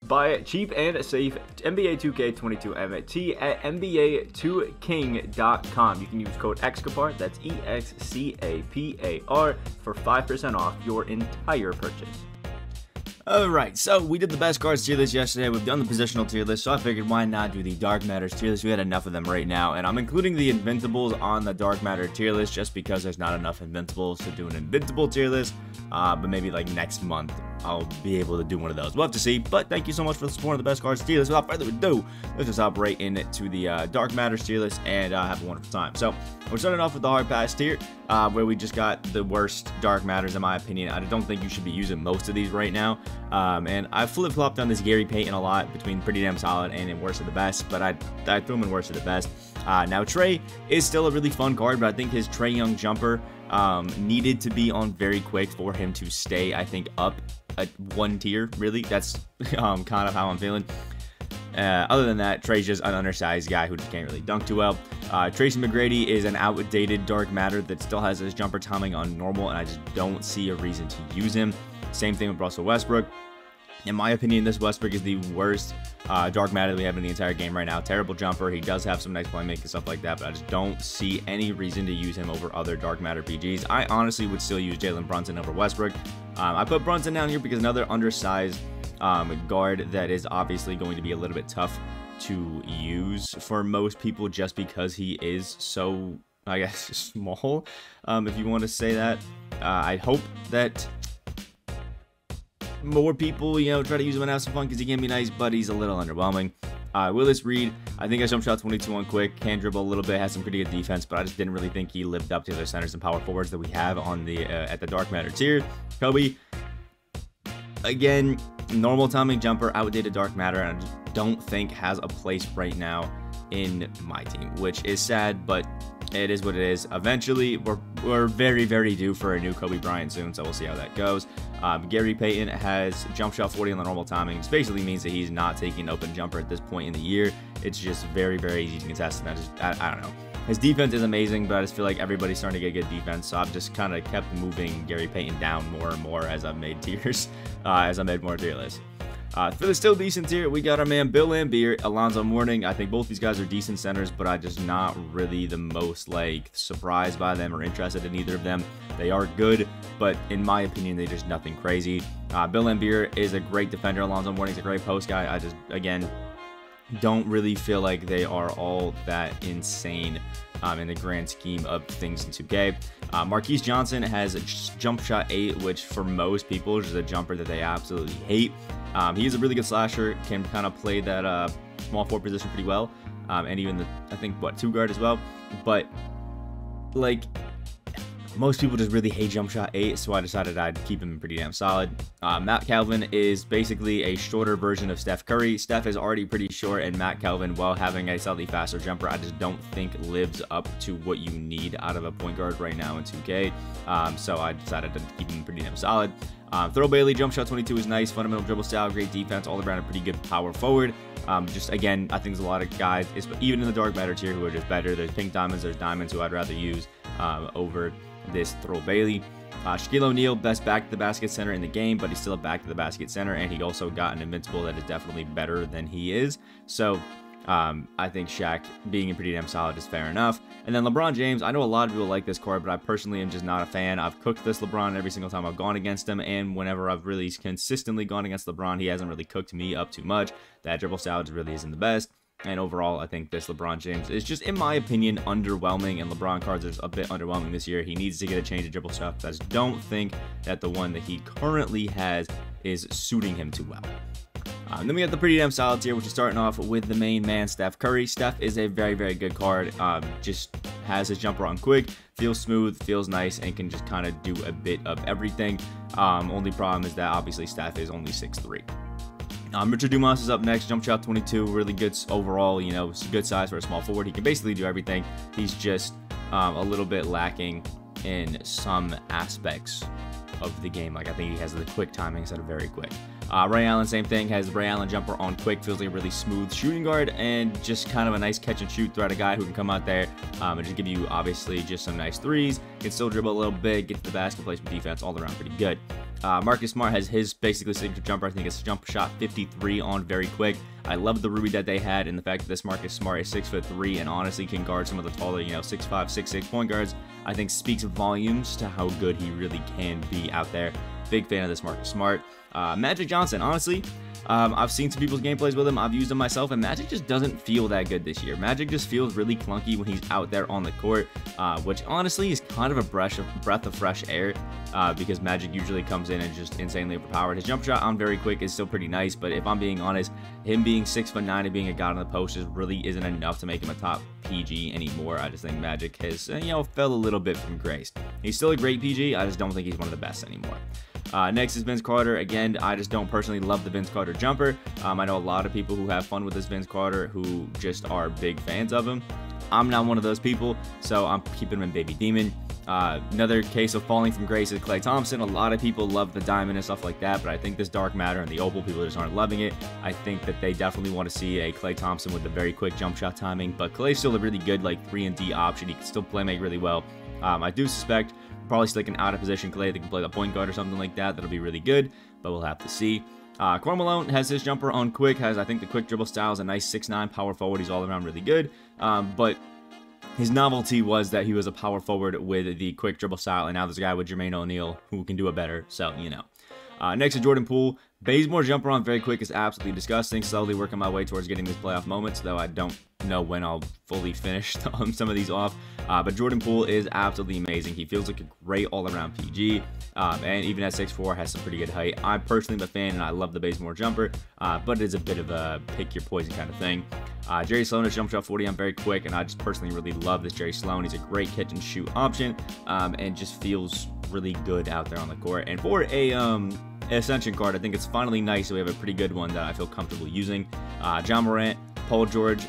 Buy cheap and safe NBA 2K22 MT at NBA2King.com. You can use code Excapar, that's EXCAPAR, for 5% off your entire purchase. Alright, so we did the best cards tier list yesterday. We've done the positional tier list, so I figured why not do the Dark Matters tier list. We had enough of them right now, and I'm including the Invincibles on the Dark Matter tier list just because there's not enough Invincibles to do an Invincible tier list. But maybe like next month I'll be able to do one of those. We'll have to see, but thank you so much for the support of the best cards tier list. Without further ado, let's just hop right into the Dark Matters tier list and have a wonderful time. So we're starting off with the Hard Pass tier, where we just got the worst Dark Matters in my opinion. I don't think you should be using most of these right now. And I flip-flopped on this Gary Payton a lot between pretty damn solid and in worst of the best, but I threw him in worst of the best. Now Trey is still a really fun card, but I think his Trae Young jumper needed to be on very quick for him to stay, I think, up at one tier, really. That's kind of how I'm feeling. Other than that, Trey's just an undersized guy who just can't really dunk too well. Tracy Mcgrady is an outdated Dark Matter that still has his jumper timing on normal, and I just don't see a reason to use him. Same thing with Russell Westbrook. In my opinion, this Westbrook is the worst Dark Matter that we have in the entire game right now. Terrible jumper. He does have some nice playmaking and stuff like that, but I just don't see any reason to use him over other Dark Matter PGs. I honestly would still use Jalen Brunson over Westbrook. I put Brunson down here because another undersized guard that is obviously going to be a little bit tough to use for most people just because he is so, I guess, small, if you want to say that. I hope that more people, you know, try to use him and have some fun because he can be nice, but he's a little underwhelming. Willis Reed, I think I jump shot 22 on quick, can dribble a little bit, has some pretty good defense, but I just didn't really think he lived up to the centers and power forwards that we have on the at the Dark Matter tier. Kobe, again, normal timing jumper, outdated Dark Matter, and I just don't think has a place right now in my team, which is sad, but it is what it is. Eventually, we're very, very due for a new Kobe Bryant soon, so we'll see how that goes. Gary Payton has jump shot 40 on the normal timing, which basically means that he's not taking an open jumper at this point in the year. It's just very, very easy to contest, and I don't know. His defense is amazing, but I just feel like everybody's starting to get good defense, so I've just kind of kept moving Gary Payton down more and more as I've made tiers, as I made more tier lists. For the still decent tier, we got our man Bill Laimbeer, Alonzo Mourning. I think both these guys are decent centers, but I'm just not really the most like surprised by them or interested in either of them. They are good, but in my opinion, they're just nothing crazy. Bill Laimbeer is a great defender. Alonzo Mourning's a great post guy. I just, again, don't really feel like they are all that insane in the grand scheme of things in 2K. Marquise Johnson has a jump shot 8, which for most people is a jumper that they absolutely hate. He is a really good slasher, can kind of play that small forward position pretty well, and even the, I think, what, 2 guard as well. But like, most people just really hate jump shot 8, so I decided I'd keep him pretty damn solid. Matt Calvin is basically a shorter version of Steph Curry. Steph is already pretty short, and Matt Calvin, while having a slightly faster jumper, I just don't think lives up to what you need out of a point guard right now in 2K. So I decided to keep him pretty damn solid. Throw Bailey, jump shot 22 is nice, fundamental dribble style, great defense, all around a pretty good power forward. Just again, I think there's a lot of guys, even in the Dark Matter tier, who are just better. There's pink diamonds, there's diamonds who I'd rather use over this Throw Bailey. Shaquille O'Neal, best back-to-the-basket center in the game, but he's still a back-to-the-basket center, and he also got an Invincible that is definitely better than he is. So I think Shaq being pretty damn solid is fair enough. And then LeBron James, I know a lot of people like this card, but I personally am just not a fan. I've cooked this LeBron every single time I've gone against him, and whenever I've really consistently gone against LeBron, he hasn't really cooked me up too much. That dribble style really isn't the best. And overall, I think this LeBron James is just, in my opinion, underwhelming, and LeBron cards are a bit underwhelming this year. He needs to get a change of dribble stuff. I just don't think that the one that he currently has is suiting him too well. Then we got the pretty damn solid tier, which is starting off with the main man, Steph Curry. Steph is a very, very good card. Just has his jumper on quick, feels smooth, feels nice, and can just kind of do a bit of everything. Only problem is that obviously Steph is only 6'3". Richard Dumas is up next, jump shot 22, really good overall, you know, good size for a small forward. He can basically do everything. He's just a little bit lacking in some aspects of the game. Like, I think he has the quick timing instead of very quick. Ray Allen, same thing, has the Ray Allen jumper on quick, feels like a really smooth shooting guard, and just kind of a nice catch and shoot threat, a guy who can come out there and just give you, obviously, just some nice threes, can still dribble a little bit, get to the basket, play some defense, all around pretty good. Marcus Smart has his basically signature jumper. I think it's jump shot 53 on very quick. I love the Ruby that they had, and the fact that this Marcus Smart is 6'3" and honestly can guard some of the taller, 6'5", 6'6" point guards, I think speaks volumes to how good he really can be out there. Big fan of this Marcus Smart. Magic Johnson, honestly, I've seen some people's gameplays with him. I've used him myself, and Magic just doesn't feel that good this year. Magic just feels really clunky when he's out there on the court, which honestly is kind of a breath of fresh air because Magic usually comes in and just insanely overpowered. His jump shot on very quick is still pretty nice, but if I'm being honest, him being 6'9" and being a god on the post just really isn't enough to make him a top PG anymore. I just think Magic has, fell a little bit from grace. He's still a great PG. I just don't think he's one of the best anymore. Next is Vince Carter. Again, I just don't personally love the Vince Carter jumper. I know a lot of people who have fun with this Vince Carter who just are big fans of him. I'm not one of those people, so I'm keeping him in Baby Demon. Another case of falling from grace is Klay Thompson. A lot of people love the diamond and stuff like that, but I think this dark matter and the opal, people just aren't loving it. I think that they definitely want to see a Klay Thompson with a very quick jump shot timing, but Klay's still a really good 3-and-D option. He can still play make really well. I do suspect probably still like an out of position Klay that can play the point guard or something like that. That'll be really good, but we'll have to see. Karl Malone has his jumper on quick, has I think the quick dribble style, is a nice 6'9" power forward. He's all around really good, but his novelty was that he was a power forward with the quick dribble style, and now there's a guy with Jermaine O'Neal who can do it better, so next is Jordan Poole. Bazemore jumper on very quick is absolutely disgusting. Slowly working my way towards getting these playoff moments, though I don't know when I'll fully finish some of these off. But Jordan Poole is absolutely amazing. He feels like a great all-around PG, and even at 6'4", has some pretty good height. I'm personally a fan, and I love the Bazemore jumper, but it is a bit of a pick your poison kind of thing. Jerry Sloan has jump shot 40 on very quick, and I just personally really love this Jerry Sloan. He's a great catch and shoot option, and just feels really good out there on the court. And for a Ascension card, I think it's finally nice that we have a pretty good one that I feel comfortable using. John Morant, Paul George,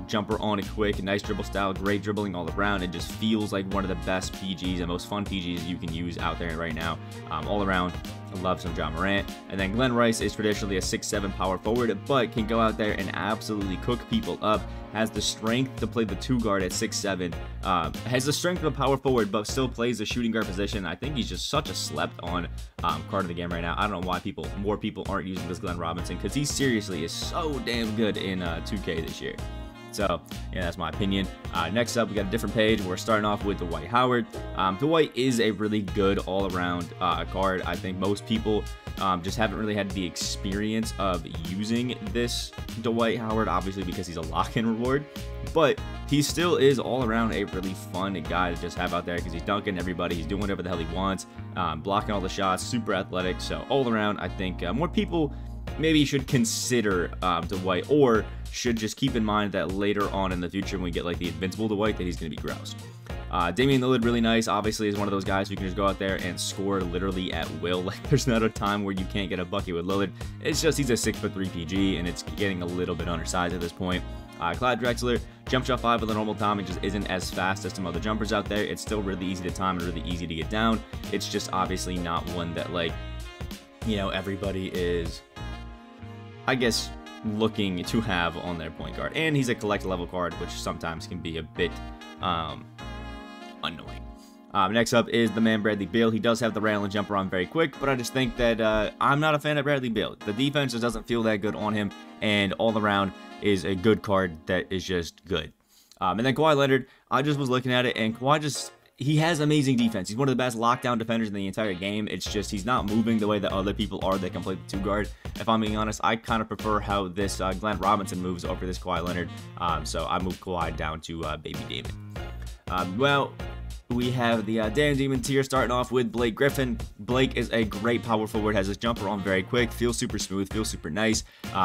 jumper on a quick, nice dribble style, great dribbling all around. It just feels like one of the best PGs and most fun PGs you can use out there right now. All around, I love some John Morant. And then Glenn Rice is traditionally a 6'7" power forward, but can go out there and absolutely cook people up. Has the strength to play the 2 guard at 6'7", has the strength of a power forward, but still plays the shooting guard position. I think he's just such a slept on card of the game right now. I don't know why more people aren't using this Glenn Robinson, because he seriously is so damn good in 2K this year. So, yeah, that's my opinion. Next up, we got a different page. We're starting off with Dwight Howard. Dwight is a really good all-around card. I think most people just haven't really had the experience of using this Dwight Howard, obviously because he's a lock-in reward. But he still is all-around a really fun guy to just have out there because he's dunking everybody. He's doing whatever the hell he wants, blocking all the shots, super athletic. So, all-around, I think more people maybe should consider Dwight, or should just keep in mind that later on in the future when we get the invincible Dwight, that he's going to be gross. Damian Lillard, really nice, obviously is one of those guys who can just go out there and score literally at will. There's not a time where you can't get a bucket with Lillard. It's just he's a 6'3" PG, and it's getting a little bit undersized at this point. Clyde Drexler, jump shot 5 with a normal time. It just isn't as fast as some other jumpers out there. It's still really easy to time and really easy to get down. It's just obviously not one that everybody is, I guess, looking to have on their point guard. And he's a collect level card, which sometimes can be a bit annoying. Next up is the man Bradley Beal. He does have the Ray Allen jumper on very quick, but I just think that I'm not a fan of Bradley Beal. The defense just doesn't feel that good on him, and all around is a good card that is just good. And then Kawhi Leonard, I just was looking at it, and Kawhi he has amazing defense. He's one of the best lockdown defenders in the entire game. It's just he's not moving the way that other people are that can play the 2 guard. If I'm being honest, I kind of prefer how this Glenn Robinson moves over this Kawhi Leonard. So I moved Kawhi down to Baby Damon. Well, we have the Damn Demon tier starting off with Blake Griffin. Blake is a great power forward, has his jumper on very quick, feels super smooth, feels super nice,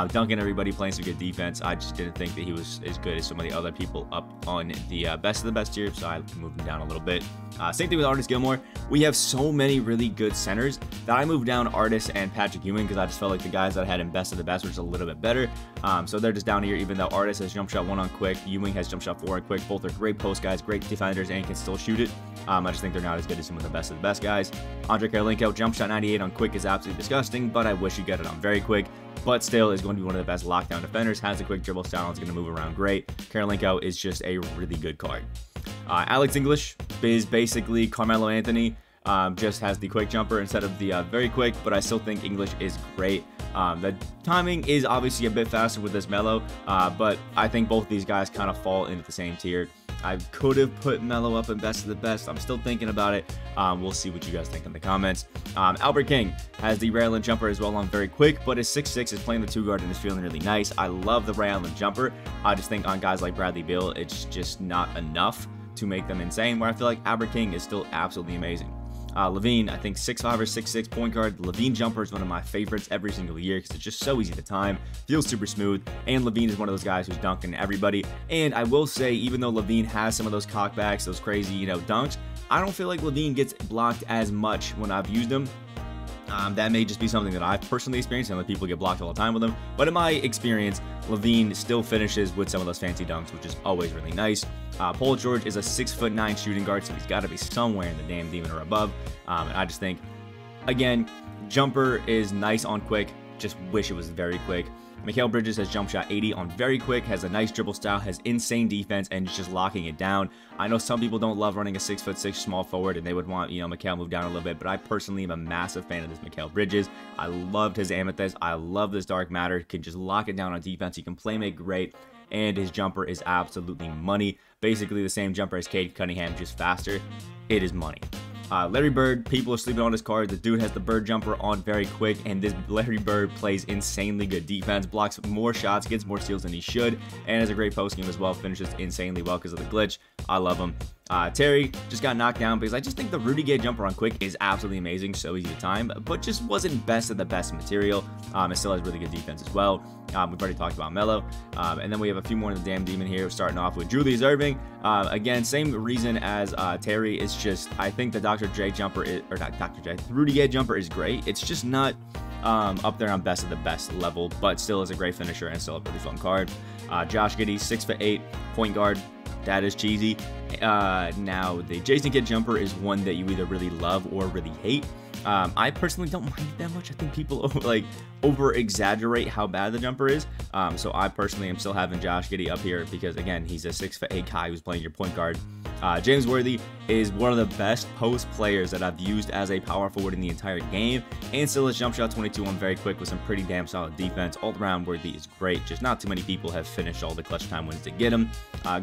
dunking everybody, playing some good defense. I just didn't think that he was as good as some of the other people up on the best of the best tier, so I moved him down a little bit. Same thing with Artis Gilmore. We have so many really good centers that I moved down Artis and Patrick Ewing because I just felt like the guys that I had in best of the best were just a little bit better. So they're just down here, even though Artis has jump shot 1 on quick, Ewing has jump shot 4 on quick. Both are great post guys, great defenders, and can still shoot it. I just think they're not as good as some of the best guys. Andre Karolinko, jump shot 98 on quick is absolutely disgusting, but I wish you got it on very quick. But still is going to be one of the best lockdown defenders, has a quick dribble style, is going to move around great. Karolinko is just a really good card. Alex English is basically Carmelo Anthony, just has the quick jumper instead of the very quick, but I still think English is great. The timing is obviously a bit faster with this Melo, but I think both these guys kind of fall into the same tier. I could have put Melo up in best of the best. I'm still thinking about it. We'll see what you guys think in the comments. Albert King has the Ray Allen jumper as well on very quick, but his 6'6" is playing the 2 guard and is feeling really nice. I love the Ray Allen jumper. I just think on guys like Bradley Beal, it's just not enough to make them insane, where I feel like Albert King is still absolutely amazing. Levine, I think 6'5" or 6'6" point guard. Levine Jumper is one of my favorites every single year because it's just so easy to time, feels super smooth, and Levine is one of those guys who's dunking everybody. And I will say, even though Levine has some of those cockbacks, those crazy, dunks, I don't feel like Levine gets blocked as much when I've used him. That may just be something that I've personally experienced, and other people get blocked all the time with him. But in my experience, Levine still finishes with some of those fancy dunks, which is always really nice. Paul George is a 6'9" shooting guard, so he's got to be somewhere in the damn demon or above. And I just think, again, jumper is nice on quick. Just wish it was very quick. Mikal Bridges has jump shot 80 on very quick, has a nice dribble style, has insane defense, and is just locking it down. I know some people don't love running a 6'6" small forward, and they would want, Mikal move down a little bit, but I personally am a massive fan of this Mikal Bridges. I loved his amethyst. I love this dark matter. Can just lock it down on defense. He can play make great, and his jumper is absolutely money. Basically the same jumper as Cade Cunningham, just faster. It is money. Larry Bird, people are sleeping on his card. The dude has the Bird jumper on very quick, and this Larry Bird plays insanely good defense, blocks more shots, gets more steals than he should, and has a great post game as well, finishes insanely well because of the glitch. I love him. Teir just got knocked down because I just think the Rudy Gay jumper on quick is absolutely amazing, so easy to time, but just wasn't best of the best material. It still has really good defense as well. We've already talked about Melo. And then we have a few more in the damn demon here, starting off with Julius Erving. Again, same reason as Teir. It's just, I think the Dr. J jumper is, or not Dr. J, the Rudy Gay jumper is great. It's just not up there on best of the best level, but still is a great finisher and still a really fun card. Josh Giddey, 6'8", point guard. That is cheesy. Now, the Jason Kidd jumper is one that you either really love or really hate. I personally don't mind it that much. I think people over exaggerate how bad the jumper is. So I personally am still having Josh Giddey up here because, again, he's a 6'8" guy who's playing your point guard. James Worthy is one of the best post players that I've used as a power forward in the entire game, and still his jump shot 22 on very quick with some pretty damn solid defense. All around, Worthy is great. Just not too many people have finished all the clutch time wins to get him.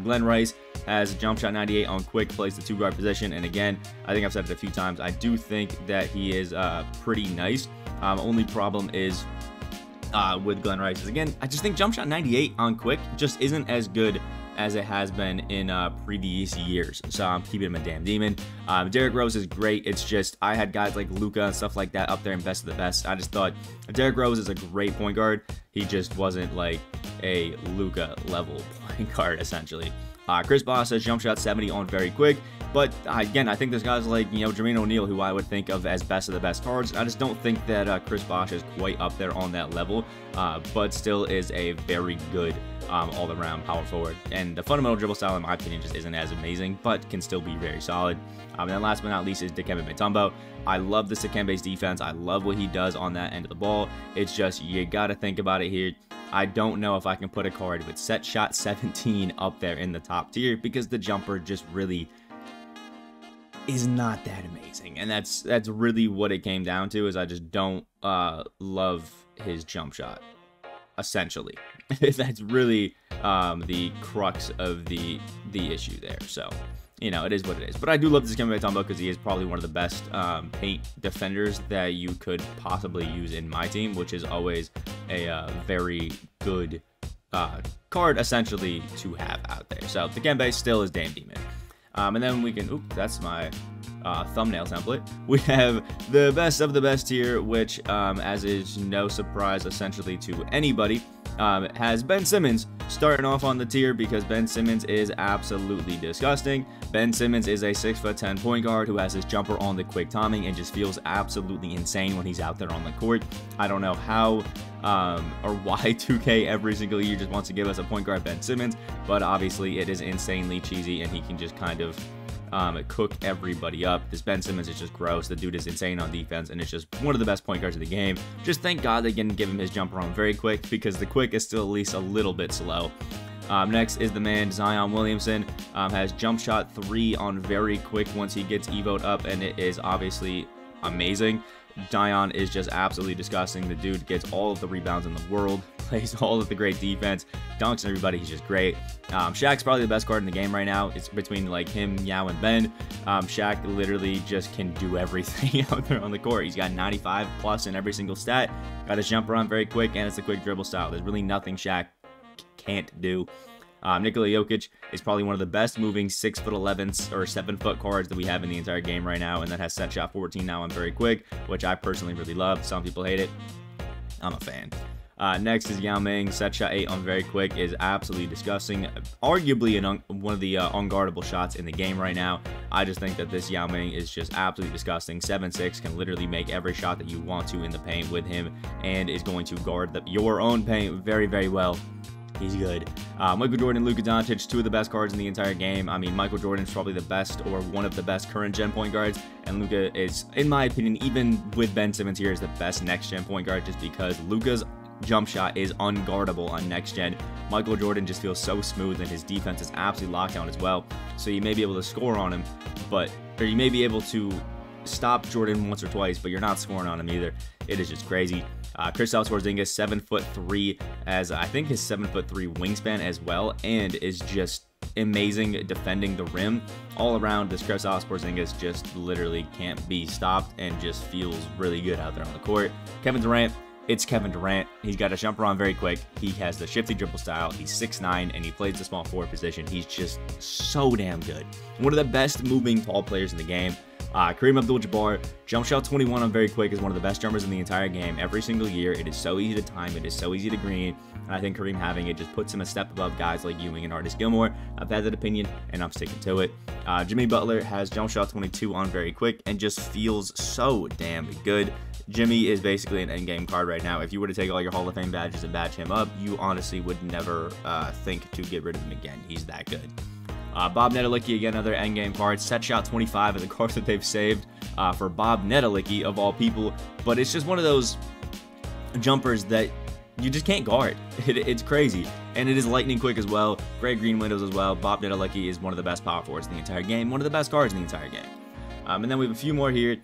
Glenn Rice has jump shot 98 on quick, plays the 2 guard position, and again, I think I've said it a few times, I do think that he is pretty nice. Only problem is with Glenn Rice is, again, I just think jump shot 98 on quick just isn't as good as it has been in previous years. So I'm keeping him a damn demon. Derrick Rose is great. It's just, I had guys like Luka and stuff like that up there in best of the best. I just thought Derrick Rose is a great point guard. He just wasn't like a Luka level point guard, essentially. Chris Bosh has jump shot 70 on very quick. But again, I think there's guys like, Jermaine O'Neal, who I would think of as best of the best cards. I just don't think that Chris Bosh is quite up there on that level, but still is a very good all-around power forward. And the fundamental dribble style, in my opinion, just isn't as amazing, but can still be very solid. And then last but not least is Dikembe Mutombo. I love this Dikembe's defense. I love what he does on that end of the ball. It's just, you got to think about it here. I don't know if I can put a card with set shot 17 up there in the top tier because the jumper just really is not that amazing, and that's really what it came down to. Is I just don't love his jump shot, essentially. That's really the crux of the issue there. So, it is what it is. But I do love this Dikembe Mutombo because he is probably one of the best paint defenders that you could possibly use in my team, which is always a very good card, essentially, to have out there. So Dikembe still is damn demon. And then we can, that's my thumbnail template. We have the best of the best tier, which, as is no surprise essentially to anybody, has Ben Simmons starting off on the tier because Ben Simmons is absolutely disgusting. Ben Simmons is a 6'10" point guard who has his jumper on the quick timing and just feels absolutely insane when he's out there on the court. I don't know how or why 2K every single year just wants to give us a point guard Ben Simmons, but obviously it is insanely cheesy and he can just kind of cook everybody up. This Ben Simmons is just gross. The dude is insane on defense, and it's just one of the best point guards of the game. Just thank God they didn't give him his jumper on very quick, because the quick is still at least a little bit slow. Next is the man Zion Williamson. Has jump shot 3 on very quick once he gets evoed up, and it is obviously amazing. Zion is just absolutely disgusting. The dude gets all of the rebounds in the world, plays all of the great defense, dunks on everybody. He's just great. Shaq's probably the best guard in the game right now. It's between like him, Yao, and Ben. Shaq literally just can do everything out there on the court. He's got 95 plus in every single stat. Got his jumper on very quick, and it's a quick dribble style. There's really nothing Shaq can't do. Nikola Jokic is probably one of the best moving 6'11" or 7-foot cards that we have in the entire game right now, and that has set shot 14 now on very quick, which I personally really love. Some people hate it. I'm a fan. Next is Yao Ming. Set shot 8 on very quick is absolutely disgusting. Arguably one of the unguardable shots in the game right now. I just think that this Yao Ming is just absolutely disgusting. 7'6", can literally make every shot that you want to in the paint with him, and is going to guard your own paint very, very well. He's good. Michael Jordan, Luka Doncic, 2 of the best cards in the entire game. I mean, Michael Jordan is probably the best or one of the best current gen point guards, and Luka is, in my opinion, even with Ben Simmons here, is the best next gen point guard, just because Luka's jump shot is unguardable on next gen. Michael Jordan just feels so smooth, and his defense is absolutely locked down as well. So you may be able to score on him, or you may be able to stop Jordan once or twice, but you're not scoring on him either. It is just crazy. Christoph Swarzinga, 7'3", as I think his 7'3" wingspan as well, and is just amazing defending the rim. All around, this Christoph Swarzinga just literally can't be stopped, and just feels really good out there on the court. Kevin Durant. It's Kevin Durant. He's got a jumper on very quick. He has the shifty dribble style. He's 6'9", and he plays the small forward position. He's just so damn good. One of the best moving tall players in the game. Kareem Abdul-Jabbar, jump shot 21 on very quick, is one of the best jumpers in the entire game every single year. It is so easy to time. It is so easy to green. And I think Kareem having it just puts him a step above guys like Ewing and Artis Gilmore. I've had that opinion, and I'm sticking to it. Jimmy Butler has jump shot 22 on very quick, and just feels so damn good. Jimmy is basically an endgame card right now. If you were to take all your Hall of Fame badges and badge him up, you honestly would never think to get rid of him again. He's that good. Bob Nedelicki, again, another endgame card. Set shot 25 is the card that they've saved for Bob Nedelicki, of all people. But it's just one of those jumpers that you just can't guard. It's crazy. And it is lightning quick as well. Great green windows as well. Bob Nedelicki is one of the best power forwards in the entire game. One of the best cards in the entire game. And then we have a few more here.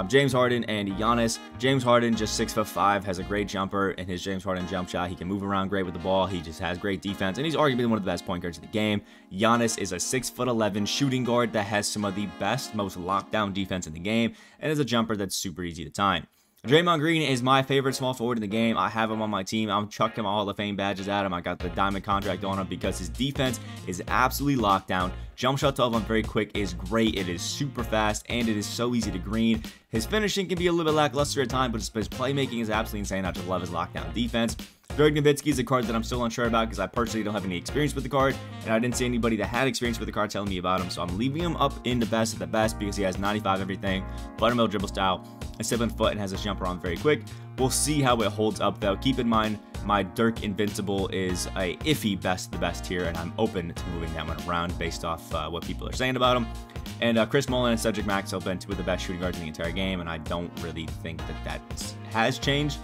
James Harden and Giannis. James Harden, just 6'5", has a great jumper in his James Harden jump shot. He can move around great with the ball. He just has great defense, and he's arguably one of the best point guards in the game. Giannis is a 6'11" shooting guard that has some of the best, most lockdown defense in the game, and is a jumper that's super easy to time. Draymond Green is my favorite small forward in the game. I have him on my team. I'm chucking my Hall of Fame badges at him. I got the diamond contract on him because his defense is absolutely locked down. Jump shot 12 on very quick is great. It is super fast, and it is so easy to green. His finishing can be a little bit lackluster at times, but his playmaking is absolutely insane. I just love his lockdown defense. Dirk Nowitzki is a card that I'm still unsure about because I personally don't have any experience with the card, and I didn't see anybody that had experience with the card telling me about him, so I'm leaving him up in the best of the best because he has 95 everything, buttermilk dribble style, and 7 foot, and has a jumper on very quick. We'll see how it holds up, though. Keep in mind, my Dirk Invincible is a iffy best of the best tier, and I'm open to moving that one around based off what people are saying about him. And Chris Mullin and Cedric Maxwell have been 2 of the best shooting guards in the entire game, and I don't really think that has changed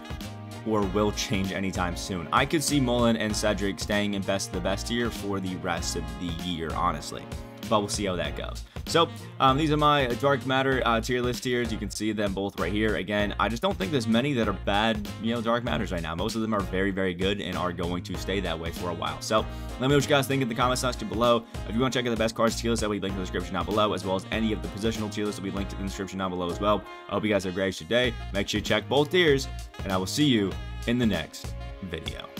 or will change anytime soon. I could see Mullin and Cedric staying in best of the best tier for the rest of the year, honestly. But we'll see how that goes. So, these are my Dark Matter tier list tiers. You can see them both right here. Again, I just don't think there's many that are bad, Dark Matters right now. Most of them are very, very good and are going to stay that way for a while. So, let me know what you guys think in the comment section below. If you want to check out the best cards tier list, that will be linked in the description down below, as well as any of the positional tier lists will be linked in the description down below as well. I hope you guys have a great day. Make sure you check both tiers, and I will see you in the next video.